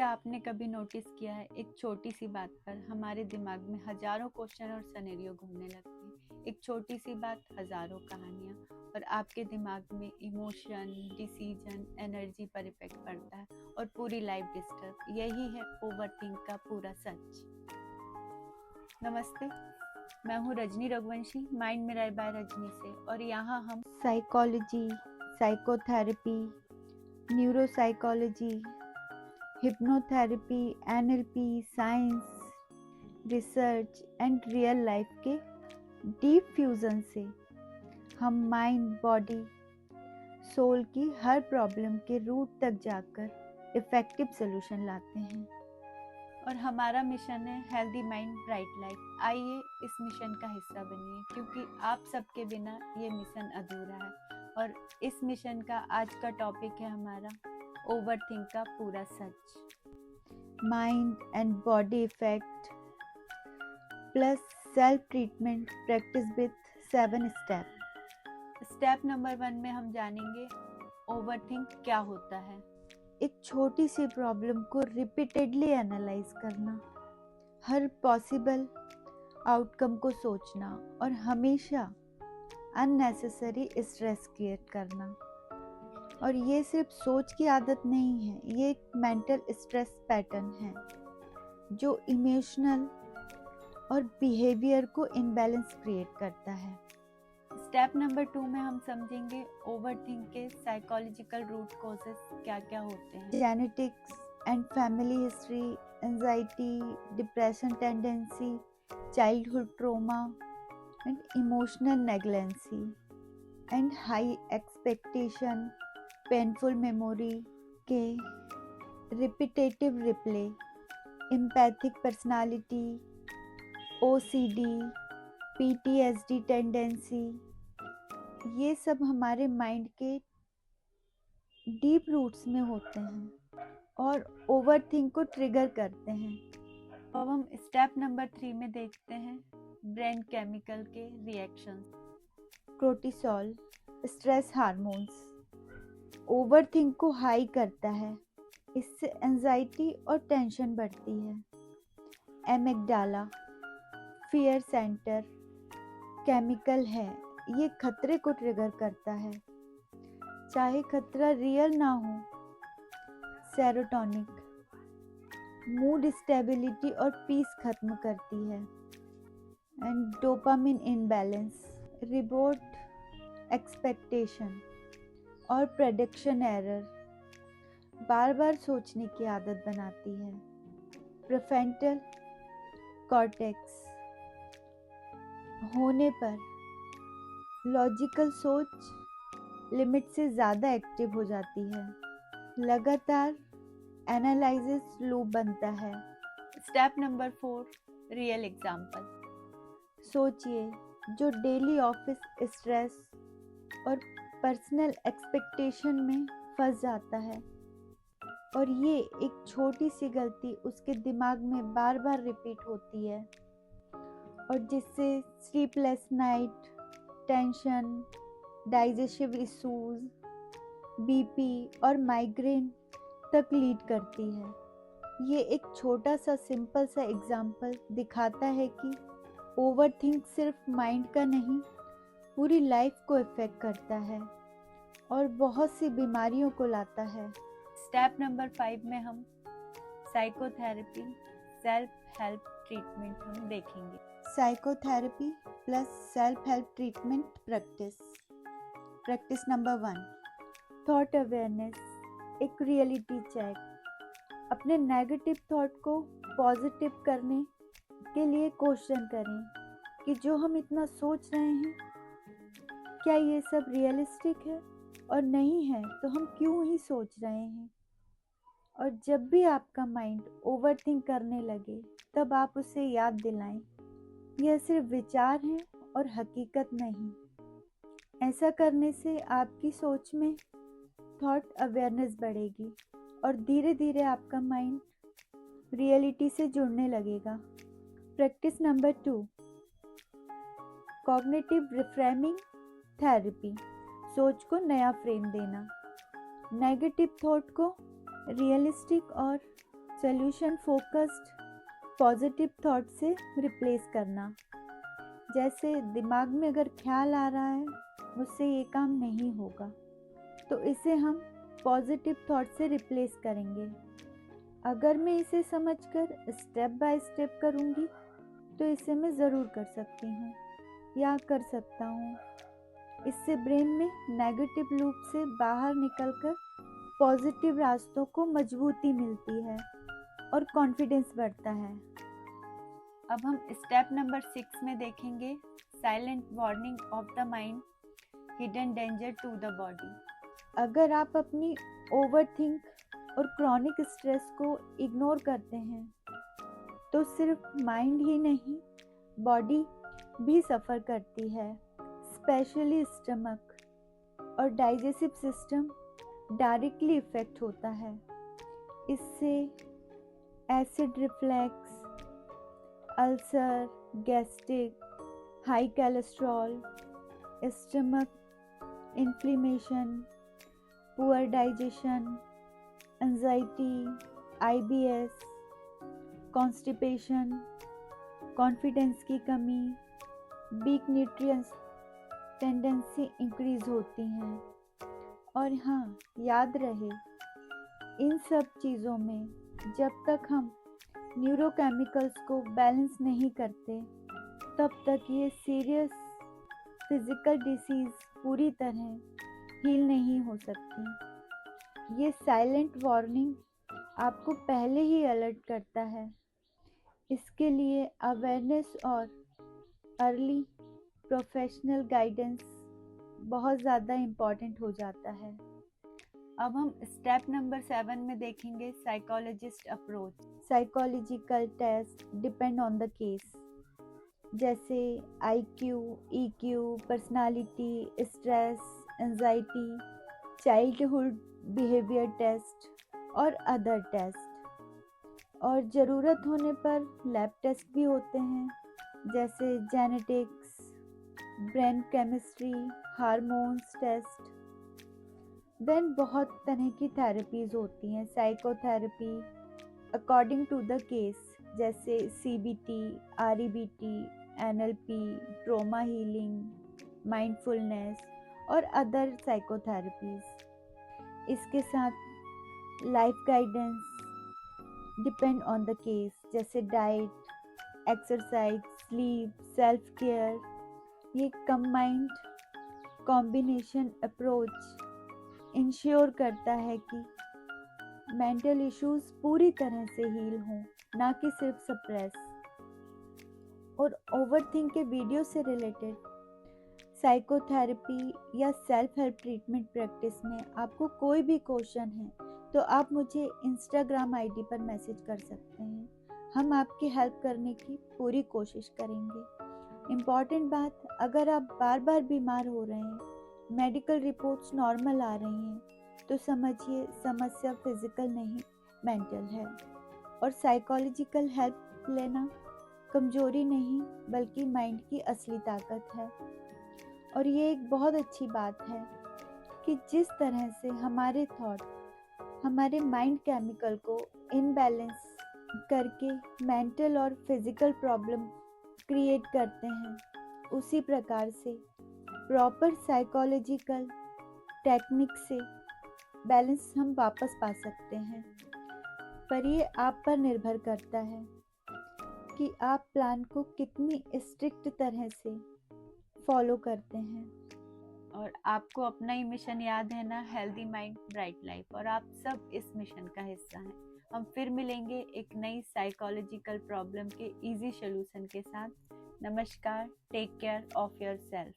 क्या आपने कभी नोटिस किया है एक छोटी सी बात पर हमारे दिमाग में हजारों क्वेश्चन और सिनेरियो घूमने लगते हैं। एक छोटी सी बात, हजारों कहानियाँ, और आपके दिमाग में इमोशन, डिसीजन, एनर्जी पर इफेक्ट पड़ता है और पूरी लाइफ डिस्टर्ब। यही है ओवरथिंक का पूरा सच। नमस्ते, मैं हूँ Rajni Raghuvanshi, mind mirror by Rajni से, और यहाँ हम psychology, psychotherapy, neuropsychology, hypnotherapy, NLP, science, research and real life के डीप फ्यूजन से हम माइंड, बॉडी, सोल की हर प्रॉब्लम के रूट तक जाकर इफेक्टिव सोल्यूशन लाते हैं। और हमारा मिशन है हेल्दी माइंड ब्राइट लाइफ। आइए इस मिशन का हिस्सा बनिए, क्योंकि आप सबके बिना ये मिशन अधूरा है। और इस मिशन का आज का टॉपिक है हमारा ओवरथिंक का पूरा सच। Mind and body effect plus self treatment practice with 7 step. Step number 1 में हम जानेंगे ओवरथिंक क्या होता है। एक छोटी सी प्रॉब्लम को रिपीटेडली एनालाइज करना, हर पॉसिबल आउटकम को सोचना और हमेशा अननेसेसरी स्ट्रेस क्रिएट करना। और ये सिर्फ सोच की आदत नहीं है, ये एक मेंटल स्ट्रेस पैटर्न है जो इमोशनल और बिहेवियर को इम्बैलेंस क्रिएट करता है। स्टेप नंबर 2 में हम समझेंगे ओवरथिंक के साइकोलॉजिकल रूट कॉजेस क्या क्या होते हैं। Genetics and family history, anxiety, depression tendency, childhood trauma and emotional negligence and high expectation, painful memory के repetitive replay, empathic personality, OCD, PTSD tendency, ये सब हमारे माइंड के डीप रूट्स में होते हैं और ओवरथिंक को ट्रिगर करते हैं। अब हम स्टेप नंबर 3 में देखते हैं ब्रेन केमिकल के reactions. Cortisol, stress hormones, overthink को हाई करता है, इससे एंजाइटी और टेंशन बढ़ती है। एमिगडाला, फियर सेंटर केमिकल है, ये खतरे को ट्रिगर करता है, चाहे खतरा रियल ना हो। सेरोटोनिक, मूड स्टेबिलिटी और पीस खत्म करती है। And dopamine imbalance, reward expectation और प्रेडिक्शन एरर, बार बार सोचने की आदत बनाती है। प्रीफ्रंटल कॉर्टेक्स होने पर लॉजिकल सोच लिमिट से ज़्यादा एक्टिव हो जाती है, लगातार एनालिसिस लूप बनता है। Step number 4 real example. सोचिए, जो डेली ऑफिस स्ट्रेस और पर्सनल एक्सपेक्टेशन में फंस जाता है और ये एक छोटी सी गलती उसके दिमाग में बार बार रिपीट होती है और जिससे sleepless night, tension, digestive issues, BP और माइग्रेन तक लीड करती है। ये एक छोटा सा सिंपल सा एग्जाम्पल दिखाता है कि ओवरथिंक सिर्फ माइंड का नहीं, पूरी लाइफ को इफेक्ट करता है और बहुत सी बीमारियों को लाता है। स्टेप नंबर 5 में हम साइकोथेरेपी, सेल्फ हेल्प ट्रीटमेंट हम देखेंगे। Psychotherapy plus self help treatment practice. Practice number 1, thought awareness, एक रियलिटी चेक। अपने नेगेटिव थॉट को पॉजिटिव करने के लिए क्वेश्चन करें कि जो हम इतना सोच रहे हैं, क्या ये सब रियलिस्टिक है, और नहीं है तो हम क्यों ही सोच रहे हैं। और जब भी आपका माइंड ओवरथिंक करने लगे, तब आप उसे याद दिलाएं, यह सिर्फ विचार हैं और हकीकत नहीं। ऐसा करने से आपकी सोच में थॉट अवेयरनेस बढ़ेगी और धीरे धीरे आपका माइंड रियलिटी से जुड़ने लगेगा। Practice number 2, cognitive reframing therapy, सोच को नया फ्रेम देना, नेगेटिव थॉट को रियलिस्टिक और सोल्यूशन फोकस्ड पॉजिटिव थॉट से रिप्लेस करना। जैसे दिमाग में अगर ख्याल आ रहा है मुझसे ये काम नहीं होगा, तो इसे हम पॉजिटिव थॉट से रिप्लेस करेंगे। अगर मैं इसे समझकर स्टेप बाय स्टेप करूँगी तो इसे मैं ज़रूर कर सकती हूँ या कर सकता हूँ। इससे ब्रेन में नेगेटिव लूप से बाहर निकलकर पॉजिटिव रास्तों को मजबूती मिलती है और कॉन्फिडेंस बढ़ता है। अब हम स्टेप नंबर 6 में देखेंगे silent warning of the mind, hidden danger to the body. अगर आप अपनी ओवरथिंक और क्रॉनिक स्ट्रेस को इग्नोर करते हैं तो सिर्फ माइंड ही नहीं, बॉडी भी सफ़र करती है। स्पेशली स्टमक और डाइजेस्टिव सिस्टम डायरेक्टली इफ़ेक्ट होता है। इससे acid reflex, ulcer, gastric, high cholesterol, stomach inflammation, poor digestion, anxiety, IBS, constipation, confidence की कमी, वीक न्यूट्रिएंट्स टेंडेंसी इंक्रीज होती हैं। और हाँ, याद रहे इन सब चीज़ों में जब तक हम न्यूरोकेमिकल्स को बैलेंस नहीं करते तब तक ये सीरियस फिजिकल डिसीज़ पूरी तरह हील नहीं हो सकती। ये साइलेंट वार्निंग आपको पहले ही अलर्ट करता है। इसके लिए अवेयरनेस और अर्ली प्रोफेशनल गाइडेंस बहुत ज़्यादा इम्पॉर्टेंट हो जाता है। अब हम स्टेप नंबर 7 में देखेंगे psychologist approach. Psychological test depend on the case, जैसे IQ, EQ, personality, stress, anxiety, childhood behaviour test और अदर टेस्ट। और ज़रूरत होने पर लैब टेस्ट भी होते हैं, जैसे genetics, brain chemistry, hormones test. Then बहुत तरह की थेरेपीज़ होती हैं, psychotherapy according to the case, जैसे CBT, REBT, NLP, trauma healing, mindfulness और अदर साइकोथेरेपीज़। इसके साथ life guidance depend on the case, जैसे diet, exercise, sleep, self care. ये कंबाइंड कॉम्बिनेशन अप्रोच इंश्योर करता है कि मेंटल इश्यूज पूरी तरह से हील हों, ना कि सिर्फ सप्रेस। और ओवरथिंक के वीडियो से रिलेटेड साइकोथेरेपी या सेल्फ हेल्प ट्रीटमेंट प्रैक्टिस में आपको कोई भी क्वेश्चन है तो आप मुझे इंस्टाग्राम ID पर मैसेज कर सकते हैं। हम आपकी हेल्प करने की पूरी कोशिश करेंगे। इम्पॉर्टेंट बात, अगर आप बार बार बीमार हो रहे हैं, मेडिकल रिपोर्ट्स नॉर्मल आ रही हैं, तो समझिए समस्या फिजिकल नहीं मेंटल है। और साइकोलॉजिकल हेल्प लेना कमजोरी नहीं बल्कि माइंड की असली ताकत है। और ये एक बहुत अच्छी बात है कि जिस तरह से हमारे थॉट हमारे माइंड केमिकल को इनबैलेंस करके मेंटल और फिजिकल प्रॉब्लम क्रिएट करते हैं, उसी प्रकार से प्रॉपर साइकोलॉजिकल टेक्निक से बैलेंस हम वापस पा सकते हैं। पर ये आप पर निर्भर करता है कि आप प्लान को कितनी स्ट्रिक्ट तरह से फॉलो करते हैं। और आपको अपना ही मिशन याद है ना, हेल्दी माइंड ब्राइट लाइफ, और आप सब इस मिशन का हिस्सा हैं। हम फिर मिलेंगे एक नई साइकोलॉजिकल प्रॉब्लम के इजी सॉल्यूशन के साथ। नमस्कार, take care of your self.